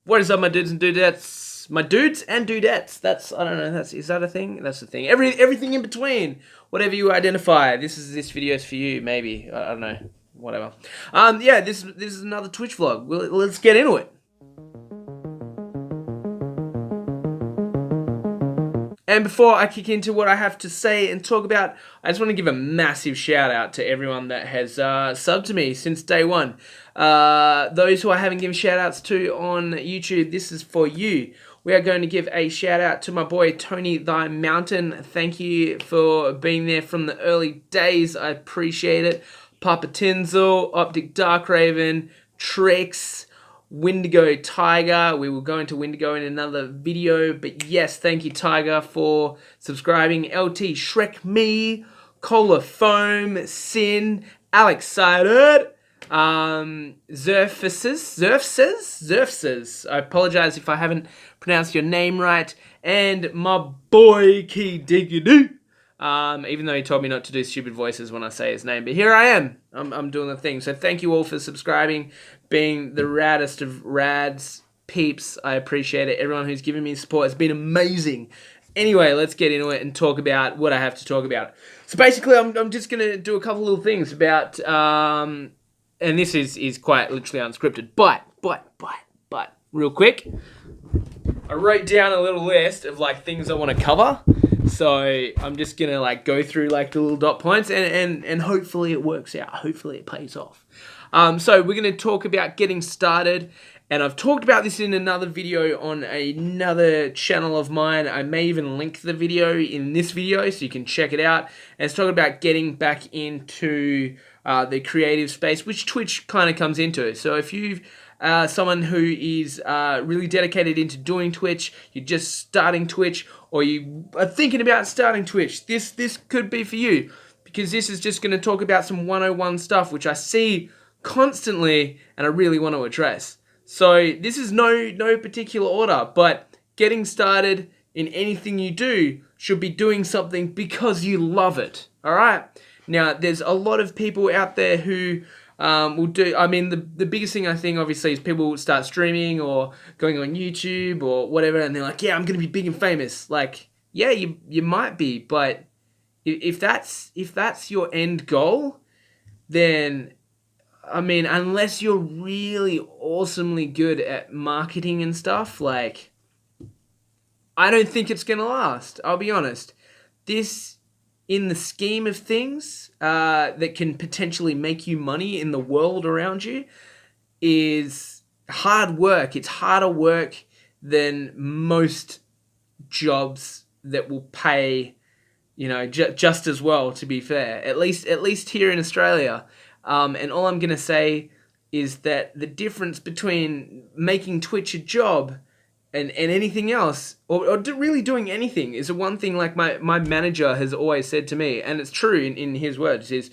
What is up, my dudes and dudettes? My dudes and dudettes. I don't know. Is that a thing? That's the thing. Everything in between. Whatever you identify. This video is for you. Maybe I don't know. Whatever. Yeah. This is another Twitch vlog. Let's get into it. And before I kick into what I have to say and talk about, I just want to give a massive shout out to everyone that has subbed to me since day one. Those who I haven't given shout outs to on YouTube, this is for you. We are going to give a shout out to my boy Tony Thy Mountain. Thank you for being there from the early days. I appreciate it. Papa Tinsel, Optic Dark Raven, Trix, Wendigo Tiger. We will go into Wendigo in another video, but yes, thank you Tiger for subscribing. LT Shrek Me, Cola Foam, Sin, Alex Sided, Zerfses. I apologize if I haven't pronounced your name right, and my boy Key Diggity. Even though he told me not to do stupid voices when I say his name, but here I am. I'm doing the thing. So thank you all for subscribing, being the raddest of rads, peeps. I appreciate it. Everyone who's given me support has been amazing. Anyway, let's get into it and talk about what I have to talk about. So basically, I'm just gonna do a couple little things about, and this is quite literally unscripted. But real quick, I wrote down a little list of like things I want to cover. So I'm just gonna like go through like the little dot points and hopefully it works out. Hopefully it pays off. So we're gonna talk about getting started, and I've talked about this in another video on another channel of mine. I may even link the video in this video so you can check it out. And it's talking about getting back into the creative space, which Twitch kind of comes into. So if you've someone who is really dedicated into doing Twitch, you're just starting Twitch, or you are thinking about starting Twitch, this could be for you, because this is just going to talk about some 101 stuff which I see constantly and I really want to address. So this is no particular order, but getting started in anything you do should be doing something because you love it. All right. Now there's a lot of people out there who will do, I mean, the biggest thing I think obviously is people will start streaming or going on YouTube or whatever, and they're like, yeah, I'm going to be big and famous. Like, yeah, you might be, but if that's your end goal, then, I mean, unless you're really awesomely good at marketing and stuff, like, I don't think it's going to last. I'll be honest. This, in the scheme of things that can potentially make you money in the world around you, is hard work. It's harder work than most jobs that will pay, you know, just as well, to be fair. At least here in Australia. And all I'm going to say is that the difference between making Twitch a job and anything else, or really doing anything, is the one thing like my manager has always said to me, and it's true in his words, is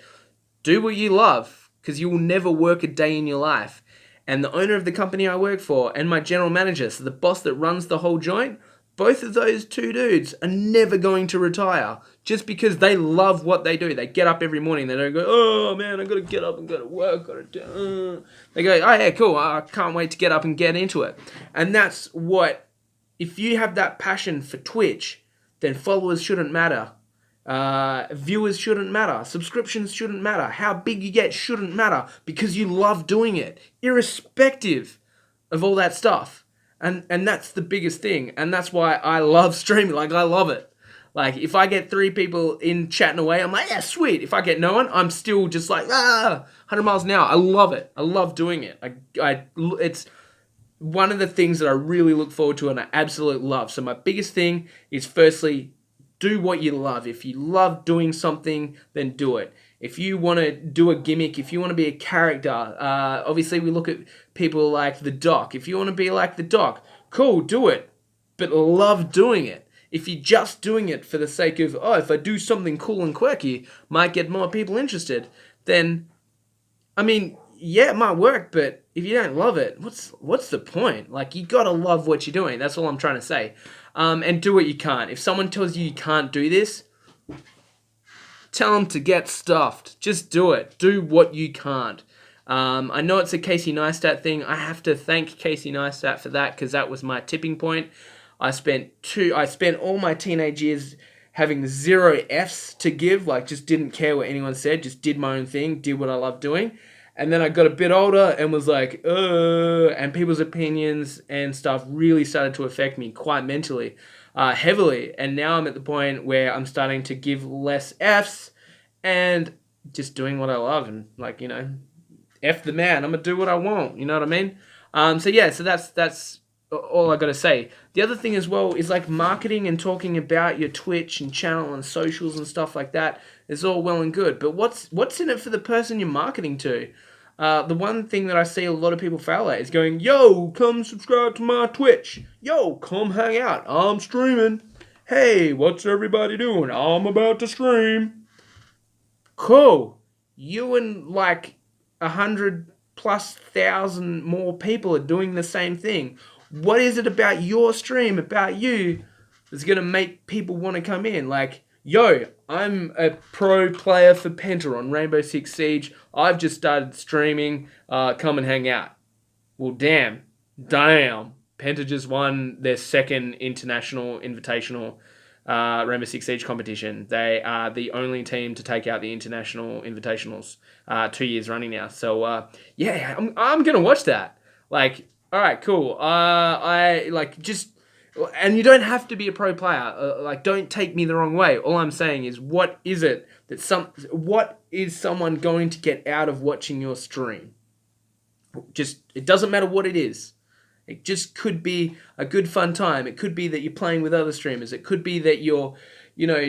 do what you love, because you will never work a day in your life. And the owner of the company I work for and my general manager, so the boss that runs the whole joint, both of those two dudes are never going to retire just because they love what they do. They get up every morning. They don't go, oh man, I got to get up and go to work. They go, oh yeah, cool. I can't wait to get up and get into it. And that's what, if you have that passion for Twitch, then followers shouldn't matter. Viewers shouldn't matter. Subscriptions shouldn't matter. How big you get shouldn't matter, because you love doing it, irrespective of all that stuff. And that's the biggest thing. And that's why I love streaming. Like, I love it. Like, if I get 3 people in chatting away, I'm like, yeah, sweet. If I get no one, I'm still just like, 100 miles an hour. I love it. I love doing it. It's one of the things that I really look forward to and I absolutely love. So my biggest thing is, firstly, do what you love. If you love doing something, then do it. If you want to do a gimmick, if you want to be a character, obviously we look at people like the Doc. If you want to be like the Doc, cool, do it. But love doing it. If you're just doing it for the sake of, oh, if I do something cool and quirky, might get more people interested, then, I mean, yeah, it might work, but if you don't love it, what's the point? Like, you gotta love what you're doing. That's all I'm trying to say. And do what you can't. If someone tells you can't do this, tell them to get stuffed. Just do it. Do what you can't. I know it's a Casey Neistat thing. I have to thank Casey Neistat for that because that was my tipping point. I spent all my teenage years having 0 Fs to give, like just didn't care what anyone said, just did my own thing, did what I loved doing. And then I got a bit older and was like, and people's opinions and stuff really started to affect me quite mentally, heavily. And now I'm at the point where I'm starting to give less Fs and just doing what I love and like, F the man, I'm gonna do what I want, you know what I mean? So that's all I gotta say. The other thing as well is like marketing and talking about your Twitch and channel and socials and stuff like that is all well and good, but what's in it for the person you're marketing to? The one thing that I see a lot of people fail at is going, yo, come subscribe to my Twitch. Yo, come hang out. I'm streaming. Hey, what's everybody doing? I'm about to stream. Cool. You and like 100,000+ more people are doing the same thing. What is it about your stream, about you, that's going to make people want to come in? Like, yo, I'm a pro player for Penta on Rainbow Six Siege. I've just started streaming. Come and hang out. Well, damn. Penta just won their second international invitational Rainbow Six Siege competition. They are the only team to take out the international invitationals 2 years running now. So, yeah, I'm going to watch that. Like, all right, cool. And you don't have to be a pro player. Like, don't take me the wrong way. All I'm saying is, what is someone going to get out of watching your stream? It doesn't matter what it is. It just could be a good fun time. It could be that you're playing with other streamers. It could be that you're,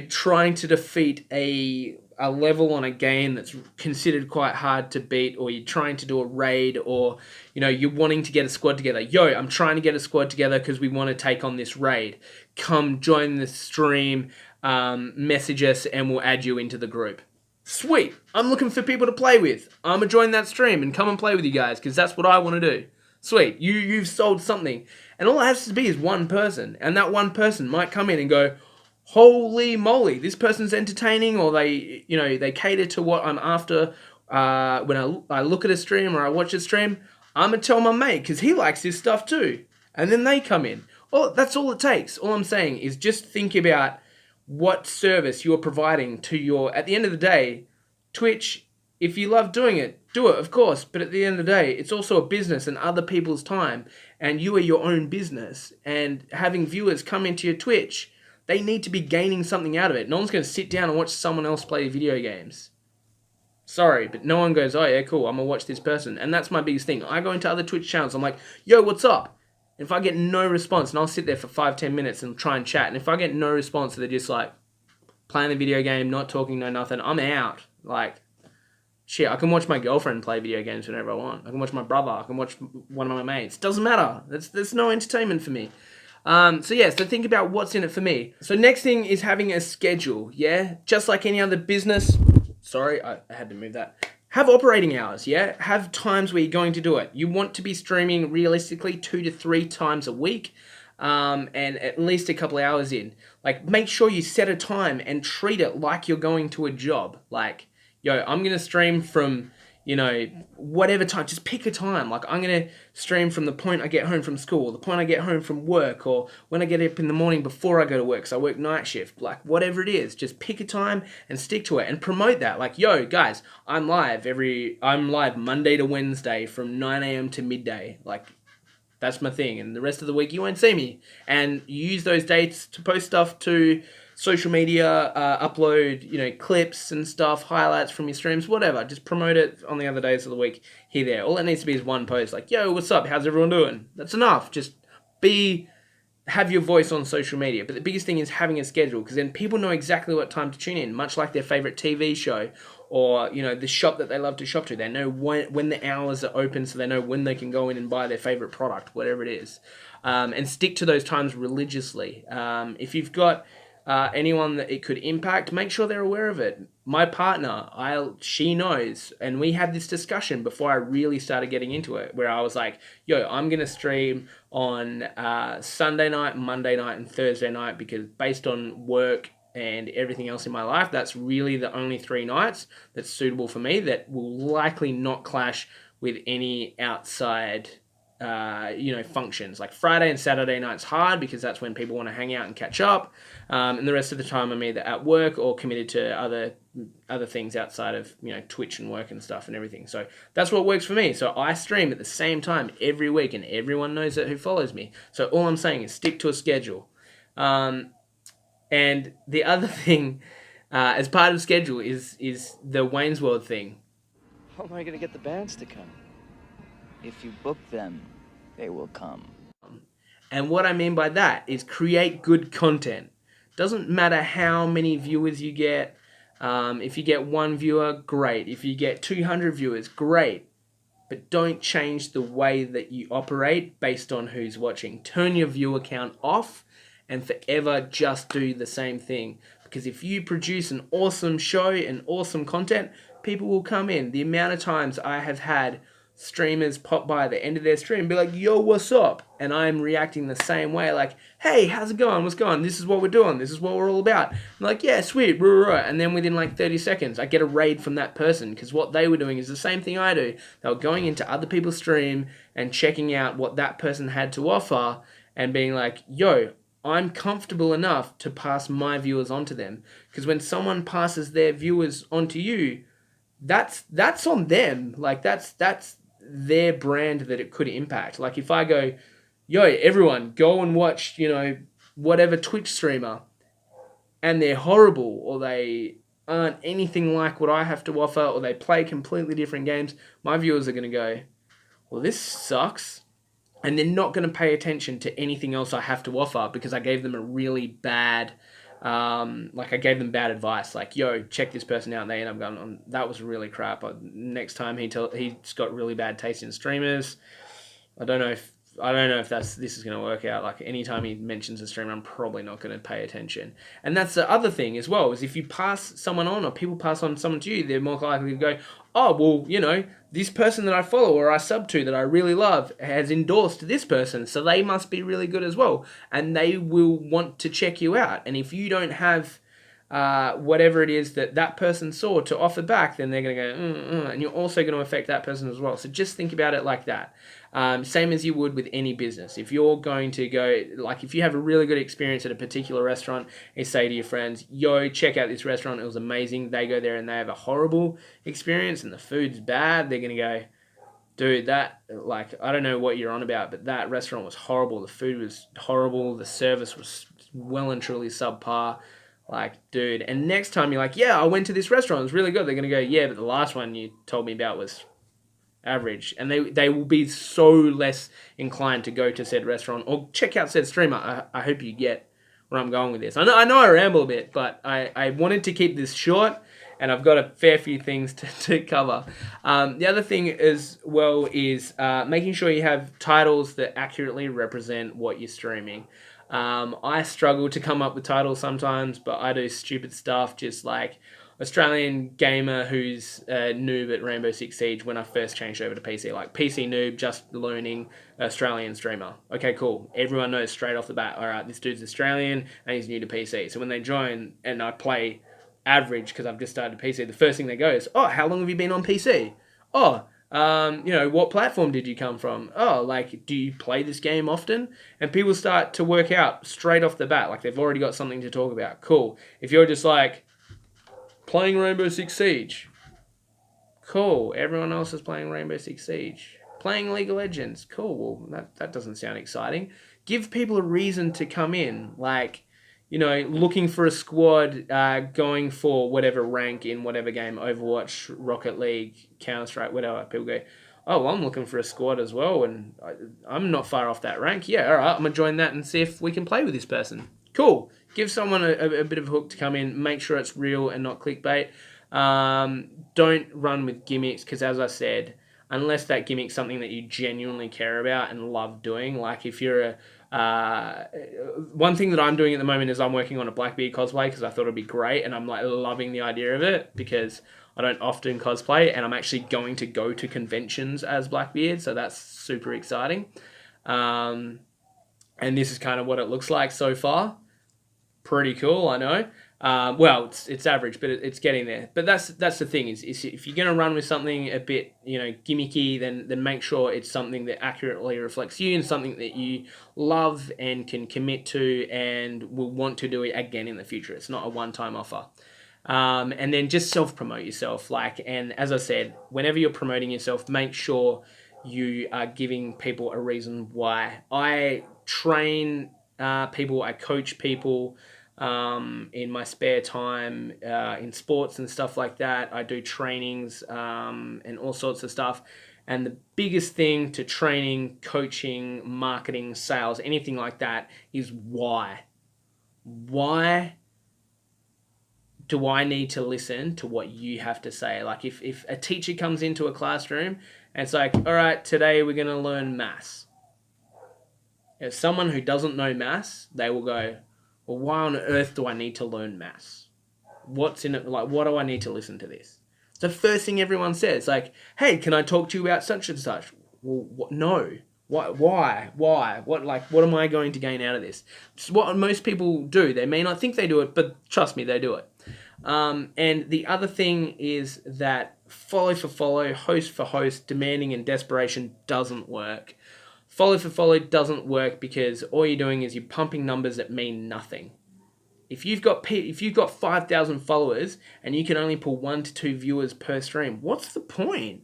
trying to defeat a level on a game that's considered quite hard to beat, or you're trying to do a raid, or, you're wanting to get a squad together. Yo, I'm trying to get a squad together because we want to take on this raid. Come join the stream, message us, and we'll add you into the group. Sweet. I'm looking for people to play with. I'm going to join that stream and come and play with you guys because that's what I want to do. Sweet. You've sold something. And all it has to be is one person. And that one person might come in and go, holy moly, this person's entertaining, or they cater to what I'm after. When I look at a stream or I watch a stream, I'm going to tell my mate because he likes this stuff too. And then they come in. That's all it takes. All I'm saying is just think about what service you're providing to at the end of the day, Twitch, if you love doing it, do it, of course. But at the end of the day, it's also a business and other people's time. And you are your own business. And having viewers come into your Twitch, they need to be gaining something out of it. No one's going to sit down and watch someone else play video games. Sorry, but no one goes, oh yeah, cool, I'm going to watch this person. And that's my biggest thing. I go into other Twitch channels, I'm like, yo, what's up? And if I get no response, and I'll sit there for 5-10 minutes and try and chat, and if I get no response, they're just like, playing the video game, not talking, no nothing, I'm out. Like, shit, I can watch my girlfriend play video games whenever I want. I can watch my brother, I can watch one of my mates. Doesn't matter. There's no entertainment for me. So think about what's in it for me. So next thing is having a schedule, yeah? Just like any other business. Sorry, I had to move that. Have operating hours, yeah? Have times where you're going to do it. You want to be streaming realistically 2 to 3 times a week, and at least a couple of hours in. Like, make sure you set a time and treat it like you're going to a job. Like, yo, I'm going to stream from, whatever time. Just pick a time. Like, I'm going to stream from the point I get home from school, the point I get home from work, or when I get up in the morning before I go to work, so I work night shift. Like, whatever it is, just pick a time and stick to it and promote that. Like, yo, guys, I'm live Monday to Wednesday from 9 a.m. to midday. Like, that's my thing. And the rest of the week, you won't see me. And you use those dates to post stuff to social media, upload, clips and stuff, highlights from your streams, whatever. Just promote it on the other days of the week here, there. All it needs to be is one post. Like, yo, what's up? How's everyone doing? That's enough. Just have your voice on social media. But the biggest thing is having a schedule, because then people know exactly what time to tune in, much like their favorite TV show or, the shop that they love to shop to. They know when the hours are open, so they know when they can go in and buy their favorite product, whatever it is. And stick to those times religiously. If you've got anyone that it could impact, make sure they're aware of it. My partner, she knows, and we had this discussion before I really started getting into it, where I was like, yo, I'm going to stream on Sunday night, Monday night, and Thursday night, because based on work and everything else in my life, that's really the only 3 nights that's suitable for me that will likely not clash with any outside functions. Like Friday and Saturday night's hard because that's when people want to hang out and catch up. And the rest of the time I'm either at work or committed to other things outside of, Twitch and work and stuff and everything. So that's what works for me. So I stream at the same time every week, and everyone knows that who follows me. So all I'm saying is stick to a schedule. And the other thing, as part of schedule is the Wayne's World thing. How am I going to get the bands to come? If you book them, they will come. And what I mean by that is create good content. Doesn't matter how many viewers you get. If you get 1 viewer, great. If you get 200 viewers, great. But don't change the way that you operate based on who's watching. Turn your viewer count off and forever just do the same thing. Because if you produce an awesome show and awesome content, people will come in. The amount of times I have had streamers pop by at the end of their stream and be like, yo, what's up? And I'm reacting the same way, like, hey, how's it going? What's going on? This is what we're doing. This is what we're all about. I'm like, yeah, sweet. And then within like 30 seconds, I get a raid from that person because what they were doing is the same thing I do. They were going into other people's stream and checking out what that person had to offer and being like, yo, I'm comfortable enough to pass my viewers onto them. Because when someone passes their viewers onto you, that's on them. Like that's their brand that it could impact. Like if I go, yo, everyone go and watch, whatever Twitch streamer, and they're horrible or they aren't anything like what I have to offer or they play completely different games, my viewers are going to go, well, this sucks. And they're not going to pay attention to anything else I have to offer because I gave them a really bad, I gave them bad advice. Like, yo, check this person out. And they end up going, that was really crap. Next time he's got really bad taste in streamers. I don't know if this is going to work out. Like anytime he mentions a streamer, I'm probably not going to pay attention. And that's the other thing as well, is if you pass someone on or people pass on someone to you, they're more likely to go, oh, well, this person that I follow or I sub to that I really love has endorsed this person, so they must be really good as well. And they will want to check you out. And if you don't have whatever it is that person saw to offer back, then they're going to go, and you're also going to affect that person as well. So just think about it like that. Same as you would with any business. If you're going to go, like if you have a really good experience at a particular restaurant, you say to your friends, yo, check out this restaurant, it was amazing. They go there and they have a horrible experience and the food's bad. They're going to go, dude, I don't know what you're on about, but that restaurant was horrible. The food was horrible. The service was well and truly subpar. Like, dude, and next time you're like, yeah, I went to this restaurant, it was really good. They're going to go, yeah, but the last one you told me about was average. And they will be so less inclined to go to said restaurant or check out said streamer. I hope you get where I'm going with this. I know I ramble a bit, but I wanted to keep this short, and I've got a fair few things to cover. The other thing as well is making sure you have titles that accurately represent what you're streaming. I struggle to come up with titles sometimes, but I do stupid stuff just like Australian gamer who's a noob at Rainbow Six Siege when I first changed over to PC. Like PC noob, just learning Australian streamer. Okay, cool. Everyone knows straight off the bat, all right, this dude's Australian and he's new to PC. So when they join and I play average because I've just started PC, the first thing they go is, oh, how long have you been on PC? Oh, what platform did you come from? Oh, like, do you play this game often? And people start to work out straight off the bat, like they've already got something to talk about. Cool. If you're just like, playing Rainbow Six Siege. Cool. Everyone else is playing Rainbow Six Siege. Playing League of Legends. Cool. Well, that doesn't sound exciting. Give people a reason to come in. Like, looking for a squad, going for whatever rank in whatever game, Overwatch, Rocket League, Counter-Strike, whatever. People go, oh, well, I'm looking for a squad as well, and I'm not far off that rank. Yeah, all right, I'm going to join that and see if we can play with this person. Cool. Give someone a bit of a hook to come in. Make sure it's real and not clickbait. Don't run with gimmicks because, as I said, unless that gimmick's something that you genuinely care about and love doing, like if you're one thing that I'm doing at the moment is I'm working on a Blackbeard cosplay because I thought it'd be great, and I'm like loving the idea of it because I don't often cosplay, and I'm actually going to go to conventions as Blackbeard, so that's super exciting. And this is kind of what it looks like so far. Pretty cool, I know. Well, it's average, but it's getting there. But that's the thing is if you're gonna run with something a bit gimmicky, then make sure it's something that accurately reflects you and something that you love and can commit to and will want to do it again in the future. It's not a one-time offer. And then just self-promote yourself. And as I said, whenever you're promoting yourself, make sure you are giving people a reason why. I train people, I coach people in my spare time in sports and stuff like that. I do trainings and all sorts of stuff. And the biggest thing to training, coaching, marketing, sales, anything like that is why. Why do I need to listen to what you have to say? Like if a teacher comes into a classroom and it's like, all right, today we're going to learn maths. If someone who doesn't know maths, they will go, well, why on earth do I need to learn maths? What's in it? Like, what do I need to listen to this? It's the first thing everyone says. Like, hey, can I talk to you about such and such? Well, what? No. Why? What am I going to gain out of this? It's what most people do. They may not think they do it, but trust me, they do it. And the other thing is that follow for follow, host for host, demanding and desperation doesn't work. Follow for follow doesn't work because all you're doing is you're pumping numbers that mean nothing. If you've got 5,000 followers and you can only pull 1 to 2 viewers per stream, what's the point?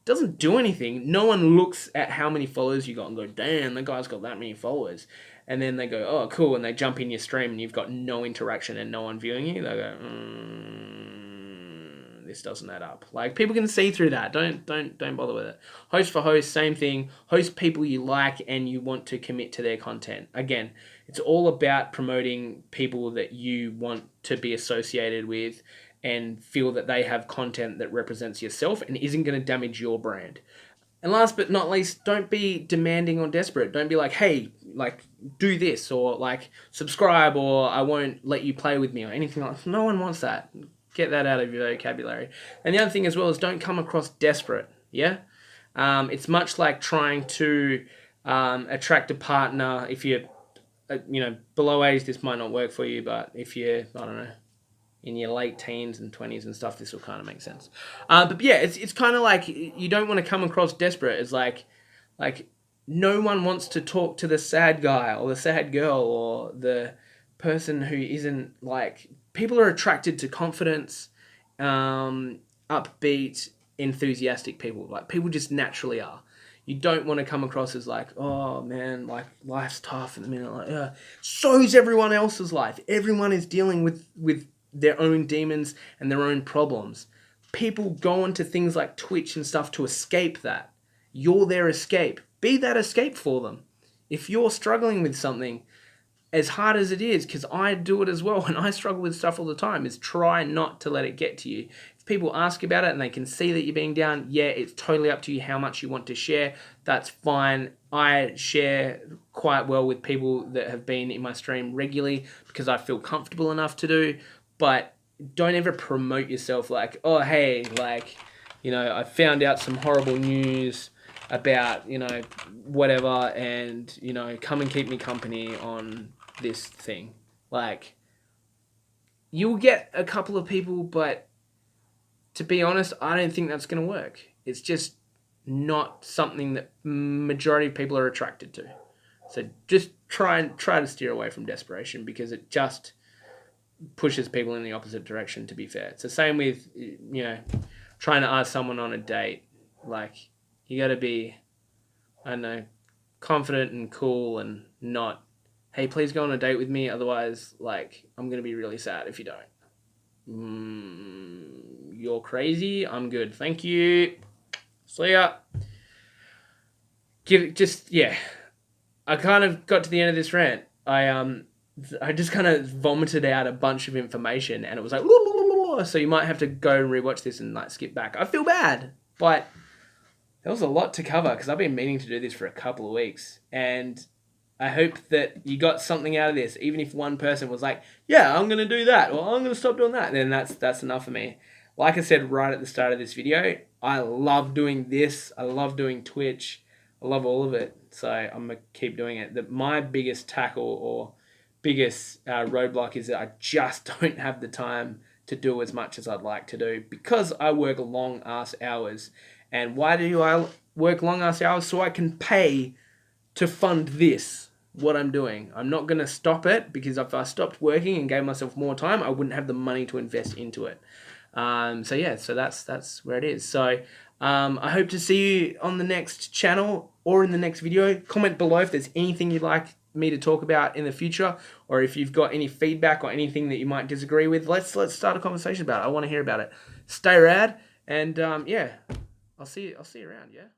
It doesn't do anything. No one looks at how many followers you got and go, damn, the guy's got that many followers. And then they go, oh, cool, and they jump in your stream and you've got no interaction and no one viewing you. They go, this doesn't add up. Like, people can see through that. Don't bother with it. Host for host, same thing. Host people you like and you want to commit to their content. Again, it's all about promoting people that you want to be associated with and feel that they have content that represents yourself and isn't going to damage your brand. And last but not least, don't be demanding or desperate. Don't be like, hey, like, do this, or like, subscribe, or I won't let you play with me, or anything like that. No one wants that. Get that out of your vocabulary. And the other thing as well is don't come across desperate, yeah? It's much like trying to attract a partner. If you're, below age, this might not work for you, but if you're, I don't know, in your late teens and 20s and stuff, this will kind of make sense. But yeah, it's kind of like you don't want to come across desperate. It's like no one wants to talk to the sad guy or the sad girl or the person who isn't like... People are attracted to confidence, upbeat, enthusiastic people. Like, people just naturally are. You don't want to come across as like, oh man, like, life's tough in the minute. Like, so's everyone else's life. Everyone is dealing with their own demons and their own problems. People go onto things like Twitch and stuff to escape that. You're their escape. Be that escape for them. If you're struggling with something, as hard as it is, because I do it as well, and I struggle with stuff all the time, is try not to let it get to you. If people ask about it and they can see that you're being down, yeah, it's totally up to you how much you want to share. That's fine. I share quite well with people that have been in my stream regularly because I feel comfortable enough to do, but don't ever promote yourself like, oh, hey, like, I found out some horrible news about, whatever, and, come and keep me company on this thing. Like, you'll get a couple of people, but to be honest, I don't think that's going to work. It's just not something that majority of people are attracted to. So just try to steer away from desperation, because it just pushes people in the opposite direction, to be fair. It's the same with, trying to ask someone on a date. Like, you got to be, I don't know, confident and cool, and not, hey, please go on a date with me, otherwise, like, I'm going to be really sad if you don't. You're crazy, I'm good, thank you, see ya. I kind of got to the end of this rant. I just kind of vomited out a bunch of information, and it was like, so you might have to go and rewatch this and like skip back. I feel bad, but there was a lot to cover because I've been meaning to do this for a couple of weeks, and I hope that you got something out of this. Even if one person was like, yeah, I'm going to do that, or I'm going to stop doing that, then that's enough for me. Like I said right at the start of this video, I love doing this. I love doing Twitch. I love all of it. So I'm going to keep doing it. My biggest tackle or biggest roadblock is that I just don't have the time to do as much as I'd like to do because I work long ass hours. And why do I work long ass hours? So I can pay to fund this, what I'm doing. I'm not going to stop it, because if I stopped working and gave myself more time, I wouldn't have the money to invest into it. So yeah, so that's where it is. So I hope to see you on the next channel or in the next video. Comment below if there's anything you'd like me to talk about in the future, or if you've got any feedback or anything that you might disagree with. Let's start a conversation about it. I want to hear about it. Stay rad, and yeah, I'll see you around. Yeah.